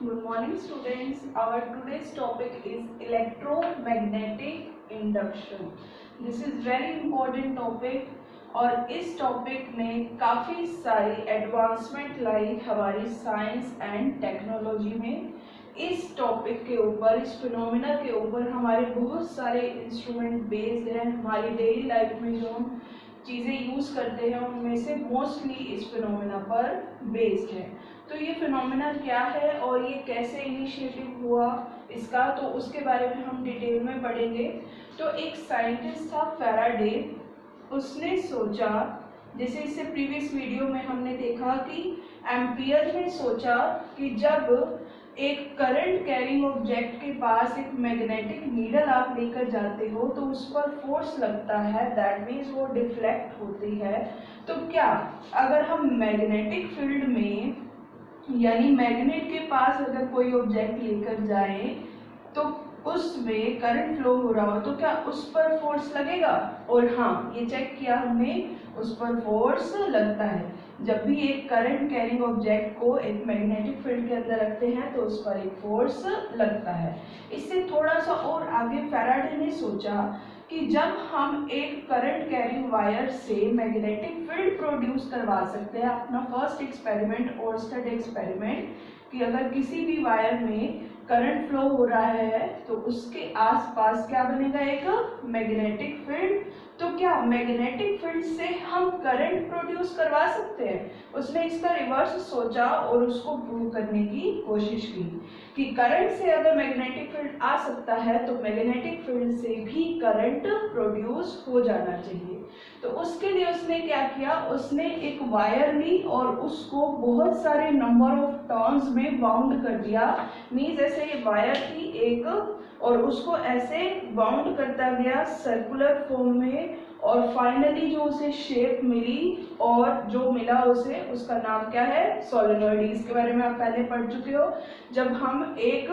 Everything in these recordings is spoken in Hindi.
Good morning students. Our today's topic is electromagnetic induction. This is very important topic और इस टॉपिक ने काफ़ी सारी एडवांसमेंट लाई हमारी साइंस एंड टेक्नोलॉजी में। इस टॉपिक के ऊपर, इस फिनोमिना के ऊपर हमारे बहुत सारे इंस्ट्रूमेंट बेस्ड हैं। हमारी डेली लाइफ में जो हम चीज़ें यूज़ करते हैं उनमें से मोस्टली इस फिनोमिना पर बेस्ड है। तो ये फिनोमिना क्या है और ये कैसे इनिशिएटिव हुआ इसका, तो उसके बारे में हम डिटेल में पढ़ेंगे। तो एक साइंटिस्ट था फैराडे, उसने सोचा, जैसे इससे प्रीवियस वीडियो में हमने देखा कि एम्पियर ने सोचा कि जब एक करंट कैरिंग ऑब्जेक्ट के पास एक मैग्नेटिक नीडल आप लेकर जाते हो तो उस पर फोर्स लगता है, दैट मीन्स वो डिफ्लेक्ट होती है। तो क्या अगर हम मैग्नेटिक फील्ड में यानी मैग्नेट के पास अगर कोई ऑब्जेक्ट लेकर जाए तो उसमें करंट फ्लो हो रहा हो तो क्या उस पर फोर्स लगेगा? और हाँ, ये चेक किया हमने, उस पर फोर्स लगता है। जब भी एक करंट कैरिंग ऑब्जेक्ट को एक मैग्नेटिक फील्ड के अंदर रखते हैं तो उस पर एक फोर्स लगता है। इससे थोड़ा सा और आगे फैराडे ने सोचा कि जब हम एक करंट कैरिंग वायर से मैग्नेटिक फील्ड प्रोड्यूस करवा सकते हैं, अपना फर्स्ट एक्सपेरिमेंट ओरस्टेड एक्सपेरिमेंट, कि अगर किसी भी वायर में करंट फ्लो हो रहा है तो उसके आसपास क्या बनेगा, एक मैग्नेटिक फील्ड। तो क्या मैग्नेटिक फील्ड से हम करंट प्रोड्यूस करवा सकते हैं? उसने इसका रिवर्स सोचा और उसको प्रूव करने की कोशिश की कि करंट से अगर मैग्नेटिक फील्ड आ सकता है तो मैग्नेटिक फील्ड से भी करंट प्रोड्यूस हो जाना चाहिए। तो उसके लिए उसने क्या किया, उसने एक वायर ली और उसको बहुत सारे नंबर ऑफ टर्न्स में बाउंड कर दिया। मीन्स ऐसे ये वायर थी एक और उसको ऐसे बाउंड करता गया सर्कुलर फॉर्म में और फाइनली जो उसे शेप मिली और जो मिला उसे, उसका नाम क्या है, सोलेनॉइड। इसके बारे में आप पहले पढ़ चुके हो। जब हम एक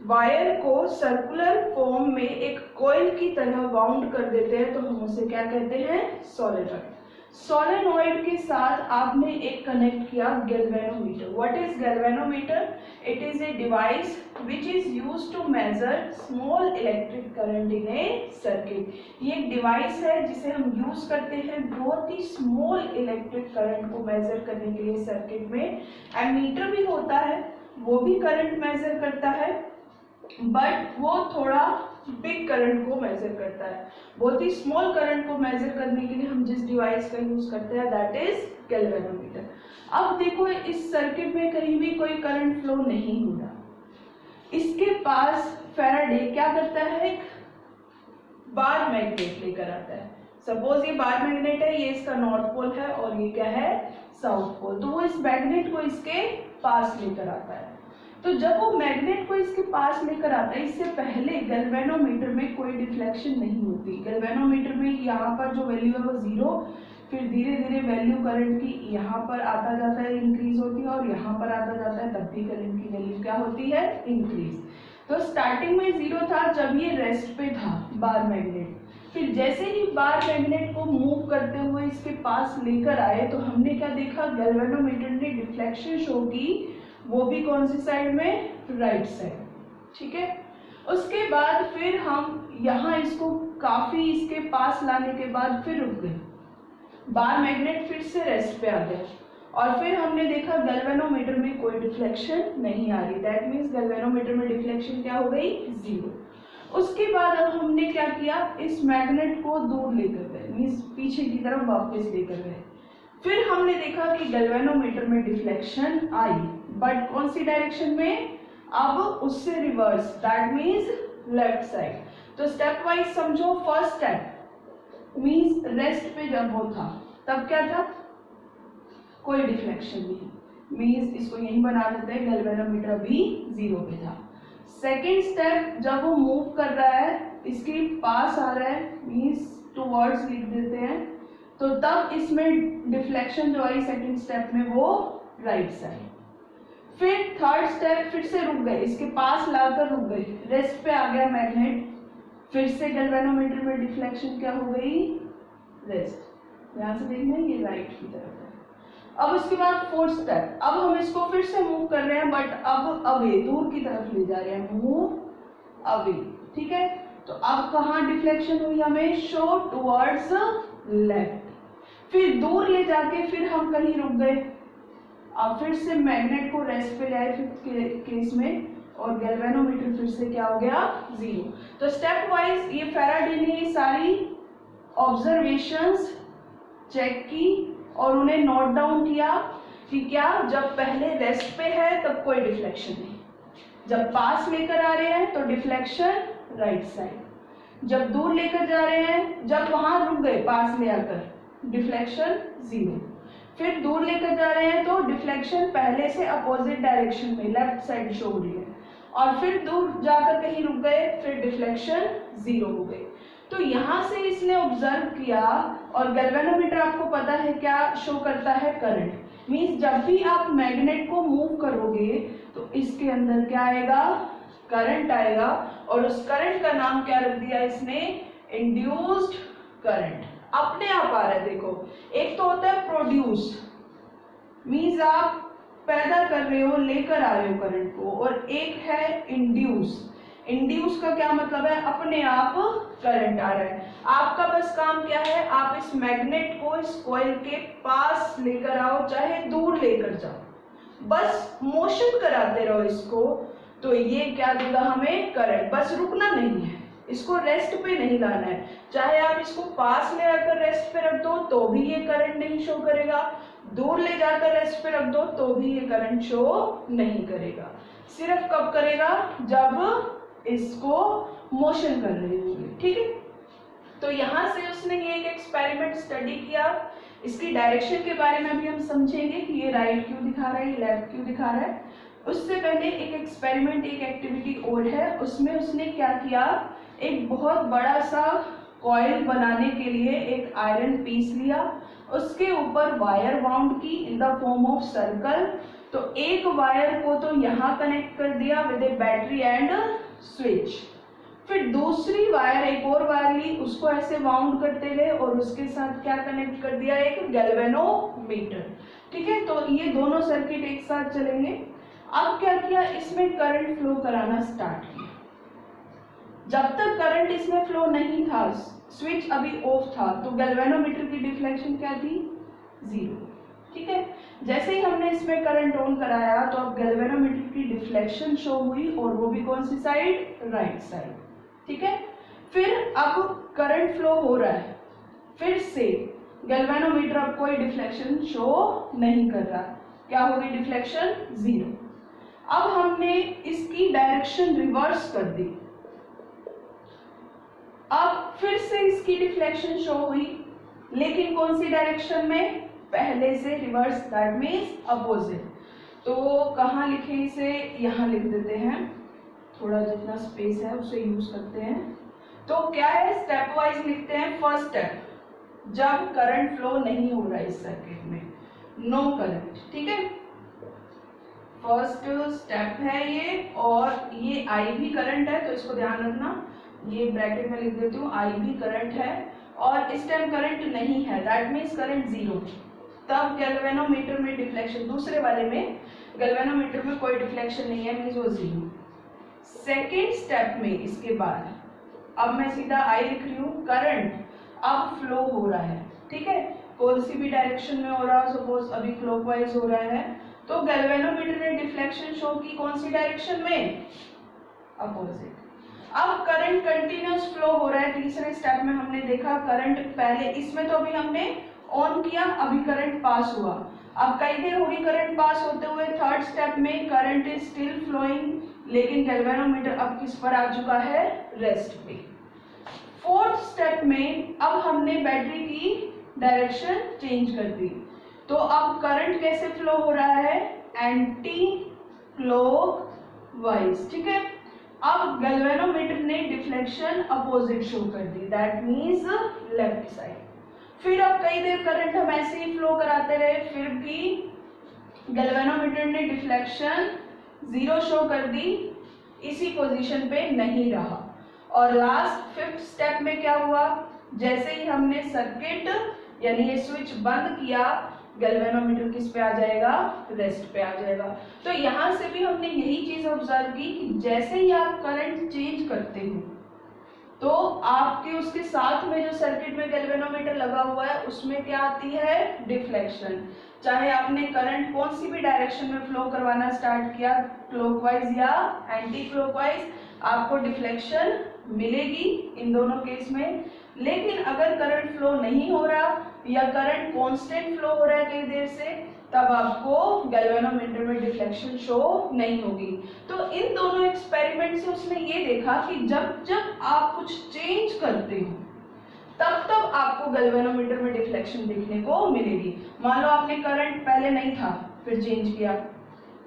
वायर को सर्कुलर फॉर्म में एक कॉइल की तरह बाउंड कर देते हैं तो हम उसे क्या कहते हैं, सोलेनॉइड। सोलेनॉइड के साथ आपने एक कनेक्ट किया galvanometer. What is galvanometer? It is a device which is used to measure small electric current in a circuit। ये एक डिवाइस है जिसे हम यूज करते हैं बहुत ही स्मॉल इलेक्ट्रिक करंट को मेजर करने के लिए सर्किट में। एमीटर भी होता है, वो भी करंट मेजर करता है, बट वो थोड़ा बिग करंट को मेजर करता है। बहुत ही स्मॉल करंट को मेजर करने के लिए हम जिस डिवाइस का यूज करते हैं दैट इज गैल्वेनोमीटर। अब देखो, इस सर्किट में कहीं भी कोई करंट फ्लो नहीं हो रहा। इसके पास फैराडे क्या करता है, एक बार मैग्नेट लेकर आता है। सपोज ये बार मैग्नेट है, ये इसका नॉर्थ पोल है और ये क्या है, साउथ पोल। तो वो इस मैग्नेट को इसके पास लेकर आता है। तो जब वो मैग्नेट को इसके पास लेकर आता है, इससे पहले गैल्वेनोमीटर में कोई डिफ्लेक्शन नहीं होती। गैल्वेनोमीटर में यहाँ पर जो वैल्यू है वो 0, फिर धीरे धीरे वैल्यू करंट की यहाँ पर आता जाता है, इंक्रीज होती है, और यहाँ पर आता जाता है, तब भी करंट की वैल्यू क्या होती है, इंक्रीज। तो स्टार्टिंग में 0 था जब ये रेस्ट पे था बार मैग्नेट। फिर जैसे ही बार मैग्नेट को मूव करते हुए इसके पास लेकर आए तो हमने क्या देखा, गैल्वेनोमीटर ने डिफ्लेक्शन शो की, वो भी कौन सी साइड में, राइट साइड। ठीक है। उसके बाद फिर हम यहाँ इसको काफी इसके पास लाने के बाद फिर रुक गए, बार मैग्नेट फिर से रेस्ट पे आ गया और फिर हमने देखा गैल्वेनोमीटर में कोई डिफ्लेक्शन नहीं आ रही। दैट मीन्स गैल्वेनोमीटर में डिफ्लेक्शन क्या हो गई, 0। उसके बाद अब हमने क्या किया, इस मैग्नेट को दूर लेकर गए, मीन्स पीछे की तरफ वापस लेकर गए। फिर हमने देखा कि गैल्वेनोमीटर में डिफ्लेक्शन आई, बट कौन सी डायरेक्शन में, अब उससे reverse, that means left side. तो स्टेप वाइज समझो। फर्स्ट स्टेप मीन्स रेस्ट पे जब वो था तब क्या था, कोई डिफ्लेक्शन नहीं, मीन्स इसको यहीं बना देते हैं, गैल्वेनोमीटर भी 0 पे था। सेकेंड स्टेप, जब वो मूव कर रहा है, इसके पास आ रहा है, मीन्स टूवर्ड्स लिख देते हैं, तो तब इसमें डिफ्लेक्शन जो आई सेकेंड स्टेप में वो राइट साइड। फिर थर्ड स्टेप, फिर से रुक गए, इसके पास लाकर रुक गए, रेस्ट पे आ गया मैग्नेट, फिर से गैल्वेनोमीटर में डिफ्लेक्शन क्या हो गई, रेस्ट। ध्यान से देखना, ये राइट की तरफ है। अब उसके बाद फोर्थ स्टेप, अब हम इसको फिर से मूव कर रहे हैं बट अब अवे, दूर की तरफ ले जा रहे हैं, मूव अवे, ठीक है। तो अब कहाँ डिफ्लेक्शन हुई हमें, शो टुवर्ड्स लेफ्ट। फिर दूर ले जाके फिर हम कहीं रुक गए, अब फिर से मैग्नेट को रेस्ट पे लाए फिफ्थ केस में, और गैल्वेनोमीटर फिर से क्या हो गया, 0। तो स्टेप वाइज ये फैराडे ने ये सारी ऑब्जर्वेशंस चेक की और उन्हें नोट डाउन किया कि क्या जब पहले रेस्ट पे है तब कोई डिफ्लेक्शन नहीं, जब पास लेकर आ रहे हैं तो डिफ्लेक्शन राइट साइड, जब दूर लेकर जा रहे हैं, जब वहां रुक गए पास ले आकर, डिफ्लेक्शन 0, फिर दूर लेकर जा रहे हैं तो डिफ्लेक्शन पहले से अपोजिट डायरेक्शन में लेफ्ट साइड शो हो रही है, और फिर दूर जाकर कहीं रुक गए, फिर डिफ्लेक्शन 0 हो गई। तो यहाँ से इसने ऑब्जर्व किया, और गैल्वेनोमीटर आपको पता है क्या शो करता है, करंट। मींस जब भी आप मैग्नेट को मूव करोगे तो इसके अंदर क्या आएगा, करंट आएगा, और उस करंट का नाम क्या रख दिया इसने, इंड्यूस्ड करंट। अपने आप आ रहा है, देखो एक तो होता है प्रोड्यूस, मींस आप पैदा कर रहे हो, लेकर आ रहे हो करंट को, और एक है इंड्यूस। इंड्यूस का क्या मतलब है, अपने आप करंट आ रहा है। आपका बस काम क्या है, आप इस मैग्नेट को इस कॉइल के पास लेकर आओ, चाहे दूर लेकर जाओ, बस मोशन कराते रहो इसको, तो ये क्या देगा हमें, करंट। बस रुकना नहीं है, इसको रेस्ट पे नहीं लाना है, चाहे आप इसको पास ले आकर रेस्ट पे रख दो तो भी ये करंट नहीं शो करेगा, दूर ले जाकर रेस्ट पे रख दो तो भी ये करंट शो नहीं करेगा। सिर्फ कब करेगा, जब इसको मोशन कर रहे होंगे, ठीक है। तो यहाँ से उसने ये एक एक्सपेरिमेंट स्टडी किया, इसकी डायरेक्शन के बारे में भी हम समझेंगे कि ये राइट क्यों दिखा रहा है, लेफ्ट क्यों दिखा रहा है। उससे पहले एक एक्सपेरिमेंट, एक एक्टिविटी और है, उसमें उसने क्या किया, एक बहुत बड़ा सा कॉइल बनाने के लिए एक आयरन पीस लिया, उसके ऊपर वायर बाउंड की in the form of circle. तो एक वायर को तो यहाँ कनेक्ट कर दिया with A battery and switch, फिर दूसरी वायर, एक और वायर ली, उसको ऐसे बाउंड करते गए और उसके साथ क्या कनेक्ट कर दिया, एक गैल्वेनोमीटर, ठीक है। तो ये दोनों सर्किट एक साथ चलेंगे। अब क्या किया, इसमें करंट फ्लो कराना स्टार्ट किया। जब तक करंट इसमें फ्लो नहीं था, स्विच अभी ऑफ था, तो गैल्वेनोमीटर की डिफ्लेक्शन क्या थी, 0, ठीक है। जैसे ही हमने इसमें करंट ऑन कराया तो अब गैल्वेनोमीटर की डिफ्लेक्शन शो हुई, और वो भी कौन सी साइड, राइट साइड, ठीक है। फिर अब करंट फ्लो हो रहा है, फिर से गैल्वेनोमीटर अब कोई डिफ्लेक्शन शो नहीं कर रहा, क्या होगी, डिफ्लेक्शन 0। अब हमने इसकी डायरेक्शन रिवर्स कर दी, अब फिर से इसकी डिफ्लेक्शन शो हुई, लेकिन कौन सी डायरेक्शन में, पहले से रिवर्स, दैट मीन्स अपोजिट। तो कहाँ लिखे इसे, यहाँ लिख देते हैं, थोड़ा जितना स्पेस है उसे यूज करते हैं। तो क्या है, स्टेप वाइज लिखते हैं। फर्स्ट स्टेप, जब करंट फ्लो नहीं हो रहा है इस सर्किट में, नो करंट, ठीक है। फर्स्ट स्टेप है ये, और ये आई भी करंट है, तो इसको ध्यान रखना, ये ब्रैकेट में लिख देती हूँ, आई भी करंट है, और इस टाइम करंट नहीं है, दैट मीन्स करंट 0। तब गैल्वेनोमीटर में डिफ्लेक्शन, दूसरे वाले में गैल्वेनोमीटर में कोई डिफ्लेक्शन नहीं है, मीन्स वो 0। सेकेंड स्टेप में इसके बाद अब मैं सीधा आई लिख रही हूँ, करंट अब फ्लो हो रहा है, ठीक है, कौन सी भी डायरेक्शन में हो रहा है, सपोज अभी क्लॉकवाइज हो रहा है, तो गैल्वेनोमीटर ने डिफ्लेक्शन शो की कौन सी डायरेक्शन में, अपोजिट। अब करंट कंटिन्यूस फ्लो हो रहा है, तीसरे स्टेप में हमने देखा करंट पहले, इसमें तो अभी हमने ऑन किया, अभी करंट पास हुआ, अब कई देर होगी करंट पास होते हुए। थर्ड स्टेप में करंट इज स्टिल फ्लोइंग, लेकिन गैल्वेनोमीटर अब किस पर आ चुका है, रेस्ट पे। फोर्थ स्टेप में अब हमने बैटरी की डायरेक्शन चेंज कर दी, तो अब करंट कैसे फ्लो हो रहा है, एंटी क्लॉकवाइज, ठीक है। अब गैल्वेनोमीटर ने डिफ्लेक्शन अपोजिट शो कर दी, दैट मीन्स लेफ्ट साइड। फिर अब कई देर करंट हम ऐसे ही फ्लो कराते रहे, फिर भी गैल्वेनोमीटर ने डिफ्लेक्शन 0 शो कर दी, इसी पोजीशन पे नहीं रहा। और लास्ट फिफ्थ स्टेप में क्या हुआ, जैसे ही हमने सर्किट यानी ये स्विच बंद किया, गैल्वेनोमीटर किस पे आ जाएगा, रेस्ट पे आ जाएगा। तो यहाँ से भी हमने यही चीज ऑब्जर्व की कि जैसे ही आप करंट चेंज करते हो तो आपके उसके साथ में जो सर्किट में गैल्वेनोमीटर लगा हुआ है उसमें क्या आती है, डिफ्लेक्शन। चाहे आपने करंट कौन सी भी डायरेक्शन में फ्लो करवाना स्टार्ट किया, क्लॉकवाइज या एंटी क्लॉकवाइज, आपको डिफ्लेक्शन मिलेगी इन दोनों केस में। लेकिन अगर करंट फ्लो नहीं हो रहा या करंट कांस्टेंट फ्लो हो रहा है कई देर से, तब आपको गैल्वेनोमीटर में डिफ्लेक्शन शो नहीं होगी। तो इन दोनों एक्सपेरिमेंट से उसने ये देखा कि जब जब आप कुछ चेंज करते हो तब तब आपको गैल्वेनोमीटर में डिफ्लेक्शन देखने को मिलेगी। मान लो आपने करंट पहले नहीं था, फिर चेंज किया,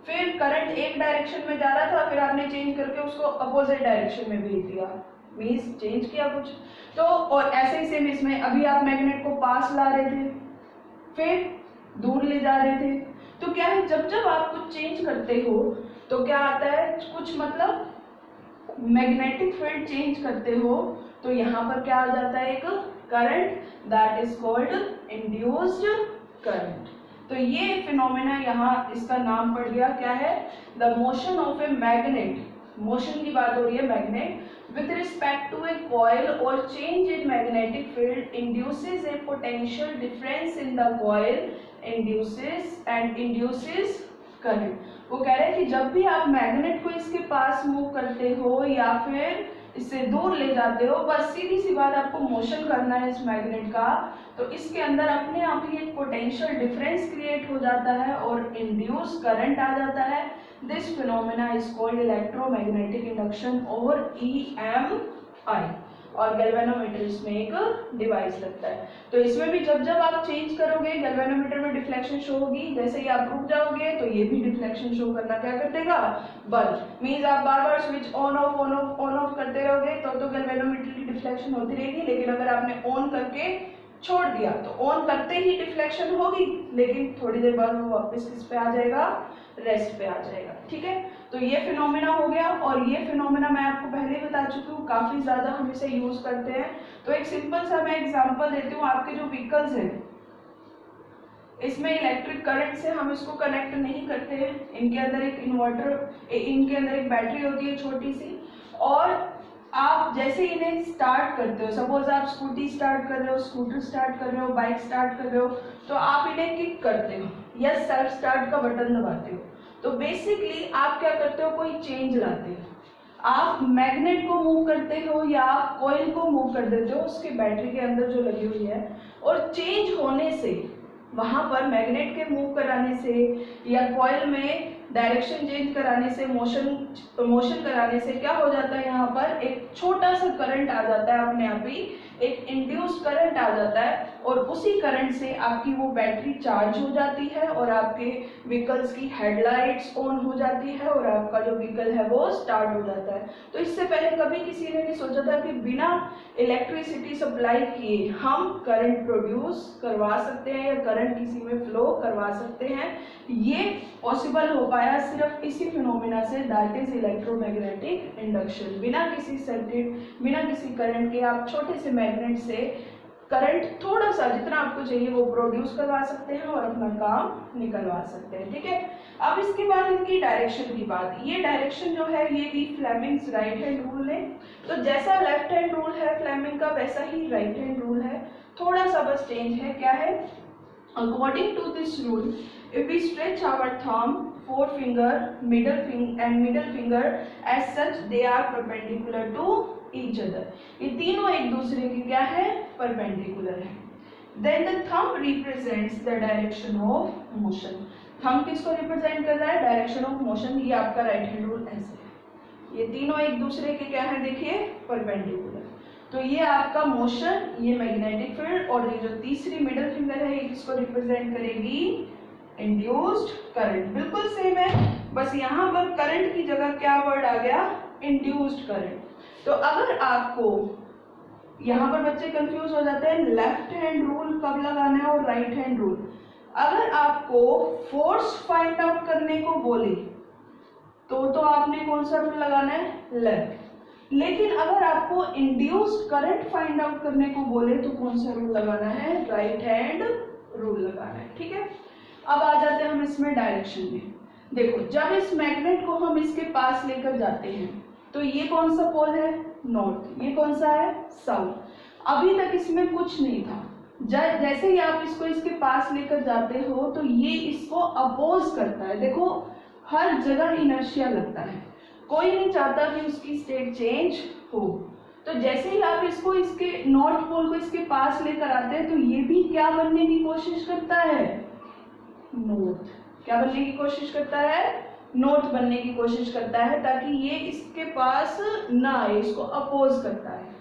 फिर करंट एक डायरेक्शन में जा रहा था, फिर आपने चेंज करके उसको अपोजिट डायरेक्शन में भेज दिया, मींस चेंज किया कुछ। तो और ऐसे ही सेम इसमें, अभी आप मैग्नेट को पास ला रहे थे, फिर दूर ले जा रहे थे। तो क्या है, जब जब आप कुछ चेंज करते हो तो क्या आता है, कुछ मतलब मैग्नेटिक फील्ड चेंज करते हो तो यहाँ पर क्या आ जाता है, एक current, that is called induced current. तो ये फिनोमेना यहाँ इसका नाम पड़ गया क्या है, the motion of a magnet. Motion की बात हो रही है, magnet with respect to a coil or change in magnetic field induces a potential difference in the coil induces current। वो कह रहे हैं कि जब भी आप मैग्नेट को इसके पास मूव करते हो या फिर इससे दूर ले जाते हो, बस सीधी सी बात, आपको मोशन करना है इस मैग्नेट का, तो इसके अंदर अपने आप ही एक पोटेंशियल डिफरेंस क्रिएट हो जाता है और इंड्यूस करंट आ जाता है। This phenomena is called electromagnetic induction और EMI। और गैल्वेनोमीटर इसमें एक डिवाइस लगता है। तो इसमें भी जब जब आप चेंज करोगे गैल्वेनोमीटर में डिफ्लेक्शन शो होगी, जैसे ही आप रुक जाओगे तो ये भी डिफ्लेक्शन शो करना क्या कर देगा, बल्ब। मींस आप बार बार switch on off on off on off करते रहोगे तो गैल्वेनोमीटर की डिफ्लेक्शन होती रहेगी। लेकिन अगर आपने ऑन करके छोड़ दिया तो ऑन करते ही डिफ्लेक्शन होगी, लेकिन थोड़ी देर बाद वो वापस किस पे आ जाएगा, रेस्ट पे आ जाएगा। ठीक है, तो ये फिनोमेना हो गया। और ये फिनोमेना मैं आपको पहले ही बता चुकी हूँ, काफी ज्यादा हम इसे यूज करते हैं। तो एक सिंपल सा मैं एग्जांपल देती हूँ। आपके जो व्हीकल्स हैं इसमें इलेक्ट्रिक करंट से हम इसको कनेक्ट नहीं करते हैं। इनके अंदर एक इन्वर्टर, इनके अंदर एक बैटरी होती है छोटी सी, और आप जैसे इन्हें स्टार्ट करते हो, सपोज आप स्कूटी स्टार्ट कर रहे हो, स्कूटर स्टार्ट कर रहे हो, बाइक स्टार्ट कर रहे हो, तो आप इन्हें किक करते हो या सेल्फ स्टार्ट का बटन दबाते हो। तो बेसिकली आप क्या करते हो, कोई चेंज लाते हो। आप मैग्नेट को मूव करते हो या आप कॉइल को मूव कर देते हो उसके बैटरी के अंदर जो लगी हुई है, और चेंज होने से वहां पर मैग्नेट के मूव कराने से या कॉइल में डायरेक्शन चेंज कराने से, मोशन कराने से क्या हो जाता है, यहाँ पर एक छोटा सा करंट आ जाता है, अपने आप ही एक इंड्यूस्ड करंट आ जाता है, और उसी करंट से आपकी वो बैटरी चार्ज हो जाती है और आपके व्हीकल्स की हेडलाइट्स ऑन हो जाती है और आपका जो व्हीकल है वो स्टार्ट हो जाता है। तो इससे पहले कभी किसी ने नहीं सोचा था कि बिना इलेक्ट्रिसिटी सप्लाई किए हम करंट प्रोड्यूस करवा सकते हैं या करंट किसी में फ्लो करवा सकते हैं। ये पॉसिबल हो पाया सिर्फ इसी फिनोमेना से, दैट इज इलेक्ट्रोमैग्नेटिक इंडक्शन। बिना किसी सर्किट, बिना किसी करंट के आप छोटे से मैग्नेट से करंट थोड़ा सा जितना आपको चाहिए वो प्रोड्यूस करवा सकते हैं और अपना काम निकलवा सकते हैं। ठीक है, अब इसके बाद इनकी डायरेक्शन की बात। ये डायरेक्शन जो है ये भी फ्लेमिंग्स राइट हैंड रूल है। तो जैसा लेफ्ट हैंड रूल है फ्लेमिंग का, वैसा ही राइट हैंड रूल है, थोड़ा सा बस चेंज है। क्या है, according to this rule, if we stretch our thumb, forefinger, middle finger as such they are perpendicular to each other। ये तीनों एक दूसरे की क्या है, परपेंडिकुलर है। Then the thumb represents the direction of motion। thumb किसको रिप्रेजेंट कर रहा है, डायरेक्शन ऑफ मोशन। ये आपका राइट हैंड रूल ऐसे है, ये तीनों एक दूसरे के क्या है, देखिए परपेंडिकुलर। तो ये आपका मोशन, ये मैग्नेटिक फील्ड, और ये जो तीसरी मिडिल फिंगर है ये किसको रिप्रेजेंट करेगी, इंड्यूस्ड करंट। बिल्कुल सेम है, बस यहाँ पर करंट की जगह क्या वर्ड आ गया, इंड्यूस्ड करंट। तो अगर आपको यहाँ पर बच्चे कंफ्यूज हो जाते हैं लेफ्ट हैंड रूल कब लगाना है और राइट हैंड रूल। अगर आपको फोर्स फाइंड आउट करने को बोले तो आपने कौन सा रूल लगाना है, लेफ्ट। लेकिन अगर आपको इंड्यूस्ड करंट फाइंड आउट करने को बोले तो कौन सा रूल लगाना है, राइट हैंड रूल लगाना है, ठीक है। अब आ जाते हैं हम इसमें डायरेक्शन में। देखो जब इस मैग्नेट को हम इसके पास लेकर जाते हैं तो ये कौन सा पोल है, नॉर्थ, ये कौन सा है, साउथ। अभी तक इसमें कुछ नहीं था, जैसे ही आप इसको इसके पास लेकर जाते हो तो ये इसको अपोज करता है। देखो हर जगह इनर्शिया लगता है, कोई नहीं चाहता कि उसकी स्टेट चेंज हो। तो जैसे ही आप इसको इसके नॉर्थ पोल को इसके पास लेकर आते हैं तो ये भी क्या बनने की कोशिश करता है, नॉर्थ। क्या बनने की कोशिश करता है, नॉर्थ बनने की कोशिश करता है, ताकि ये इसके पास ना आए, इसको अपोज करता है।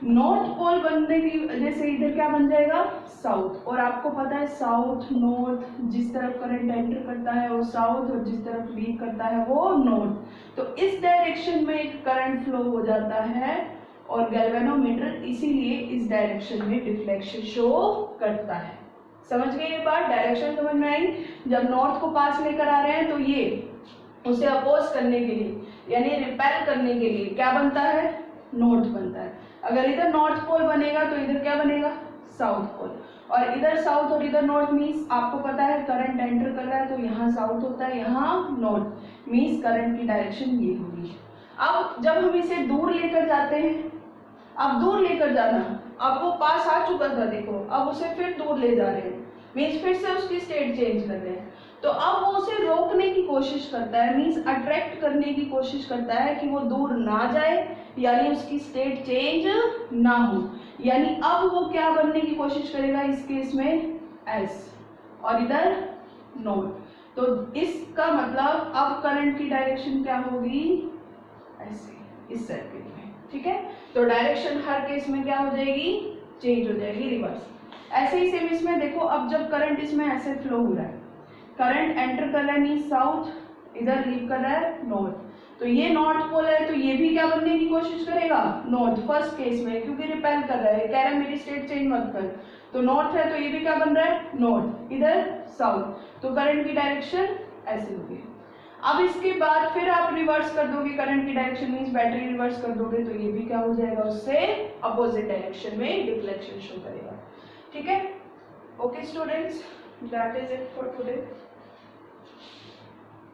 नॉर्थ पोल बनने की वजह से इधर क्या बन जाएगा, साउथ। और आपको पता है साउथ नॉर्थ, जिस तरफ करंट एंटर करता है वो साउथ और जिस तरफ लीव करता है वो नॉर्थ। तो इस डायरेक्शन में एक करंट फ्लो हो जाता है और गैल्वेनोमीटर इसीलिए इस डायरेक्शन में डिफ्लेक्शन शो करता है। समझ गए ये बात, डायरेक्शन समझ में आई। जब नॉर्थ को पास लेकर आ रहे हैं तो ये उसे अपोज करने के लिए यानी रिपेल करने के लिए क्या बनता है, नॉर्थ बनता है। अगर इधर नॉर्थ पोल बनेगा तो इधर क्या बनेगा, साउथ पोल। और इधर साउथ और इधर नॉर्थ मीन्स आपको पता है करंट एंटर कर रहा है तो यहाँ साउथ होता है, यहाँ नॉर्थ, मीन्स करंट की डायरेक्शन ये होगी। अब जब हम इसे दूर लेकर जाते हैं, अब दूर लेकर जाना, अब वो पास आ चुका था देखो, अब उसे फिर दूर ले जा रहे हैं, मीन्स फिर से उसकी स्टेट चेंज कर रहे हैं। तो अब वो उसे रोकने की कोशिश करता है, मीन्स अट्रैक्ट करने की कोशिश करता है कि वो दूर ना जाए, यानी उसकी स्टेट चेंज ना हो। यानी अब वो क्या बनने की कोशिश करेगा इस केस में, एस, और इधर नॉर्थ। तो इसका मतलब अब करंट की डायरेक्शन क्या होगी, ऐसे, इस सर्किट में, ठीक है। तो डायरेक्शन हर केस में क्या हो जाएगी, चेंज हो जाएगी, रिवर्स। ऐसे ही सेम इसमें देखो, अब जब करंट इसमें ऐसे फ्लो हो रहा है, करंट एंटर कर रहा है मीन साउथ, इधर लीव कर रहा है नॉर्थ, तो ये नॉर्थ पोल है तो ये भी क्या बनने की कोशिश करेगा, नॉर्थ, फर्स्ट केस में, क्योंकि रिपेल कर रहा है, कह रहा है मेरी स्टेट चेंज मत कर। तो नॉर्थ है तो ये भी क्या बन रहा है, नॉर्थ, इधर साउथ। तो करंट की डायरेक्शन ऐसे होगी। अब इसके बाद फिर आप रिवर्स कर दोगे करंट की डायरेक्शन, मीन्स बैटरी रिवर्स कर दोगे तो ये भी क्या हो जाएगा, उससे अपोजिट डायरेक्शन में डिफ्लेक्शन शो करेगा, ठीक है। Okay students, that is it for today.